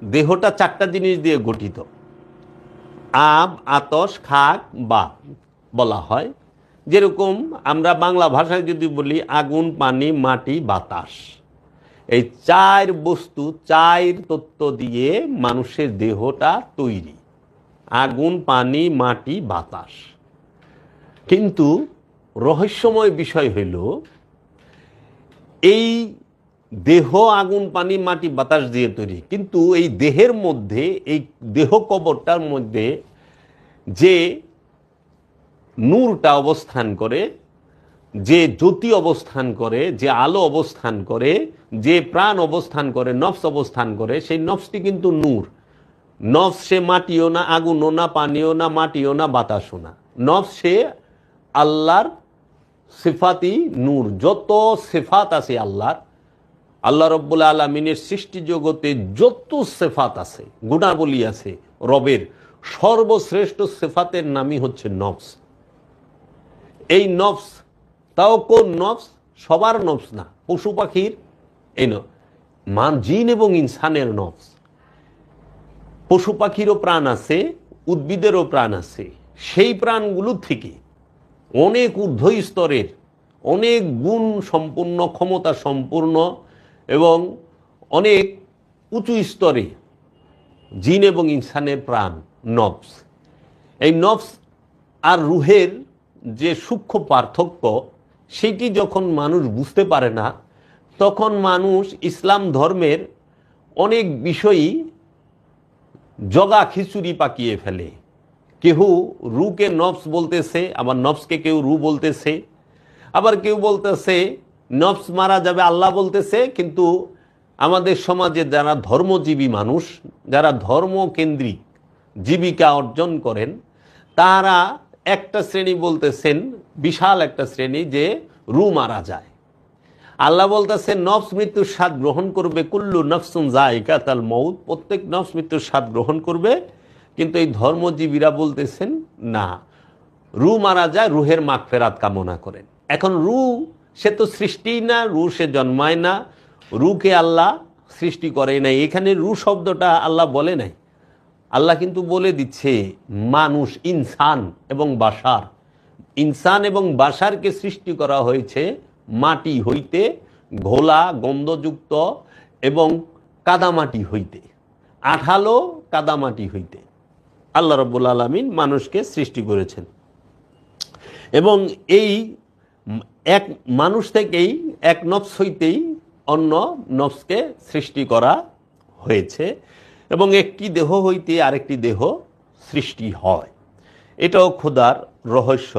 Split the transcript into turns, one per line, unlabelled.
দেহটা 4টা জিনিস দিয়ে গঠিত। আব, আতশ, খাক, বাত বলা হয়। যেরকম আমরা বাংলা ভাষায় যদি বলি আগুন, পানি, মাটি, বাতাস, এই 4 বস্তু 4 তত্ত্ব দিয়ে মানুষের দেহটা তৈরি। আগুন, পানি, মাটি, বাতাস। কিন্তু রহস্যময় বিষয় হইল এই দেহ আগুন, পানি, মাটি, বাতাস দিয়ে তৈরি, কিন্তু এই দেহের মধ্যে, এই দেহ কবরটার মধ্যে যে নূরটা অবস্থান করে, যে জ্যোতি অবস্থান করে, যে আলো অবস্থান করে, যে প্রাণ অবস্থান করে, নফস অবস্থান করে, সেই নফসটি কিন্তু নূর। নফস সে মাটিও না, আগুনও না, পানিও না, মাটিও না, বাতাসও না। নফস সে আল্লাহর সিফাতি নূর। যত সিফাত আছে আল্লাহর, আল্লাহ রব্বুল আলমিনের সৃষ্টি জগতে যত সিফাত আছে, গুণাবলী আছে রবের, সর্বশ্রেষ্ঠ সিফাতের নামই হচ্ছে নফস। এই নফস, তাও কোন নফস? সবার নফস না, পশু পাখির এই জিন এবং ইনসানের নফস। পশু পাখিরও প্রাণ আছে, উদ্ভিদেরও প্রাণ আছে। সেই প্রাণগুলো থেকে অনেক ঊর্ধ্ব স্তরের, অনেক গুণ সম্পূর্ণ, ক্ষমতা সম্পূর্ণ এবং অনেক উঁচু স্তরে জিন এবং ইনসানের প্রাণ নফস। এই নফস আর রুহের যে সূক্ষ্ম পার্থক্য, সেটি যখন মানুষ বুঝতে পারে না, তখন মানুষ ইসলাম ধর্মের অনেক বিষয়ই জগা খিচুড়ি পাকিয়ে ফেলে। কেউ রুকে নফস বলতেছে, আবার নফসকে কেউ রু বলতেছে, আবার কেউ বলতেছে নফস মারা যাবে আল্লাহ বলতেছে। কিন্তু আমাদের সমাজে যারা ধর্মজীবী মানুষ, যারা ধর্মকেন্দ্রিক জীবিকা অর্জন করেন, তারা একটা শ্রেণী বলতেছেন, বিশাল একটা শ্রেণী, যে রু মারা যায়। আল্লাহ বলতেছে নফস মৃত্যুর স্বাদ গ্রহণ করবে, কুল্লু নফসুন যায়িকাতুল মউত, প্রত্যেক নফস মৃত্যুর স্বাদ গ্রহণ করবে। কিন্তু এই ধর্মজীবীরা বলতেছেন না, রু মারা যায়, রুহের মাগফিরাত কামনা করেন। এখন রু সে তো সৃষ্টি না, রু সে জন্মায় না, রুকে আল্লাহ সৃষ্টি করে নাই। এখানে রু শব্দটা আল্লাহ বলে নাই, আল্লাহ কিন্তু বলে দিচ্ছে মানুষ, ইনসান এবং বাশার। ইনসান এবং বাশারকে সৃষ্টি করা হয়েছে মাটি হইতে, ঘোলা গন্ধযুক্ত এবং কাদামাটি হইতে, আঠালো কাদামাটি হইতে আল্লাহ রাব্বুল আলামিন মানুষকে সৃষ্টি করেছেন। এবং এই এক মানুষ থেকেই, এক নফস হইতেই অন্য নফসকে সৃষ্টি করা হয়েছে, এবং একটি দেহ হইতে আরেকটি দেহ সৃষ্টি হয়। এটাও খোদার রহস্য।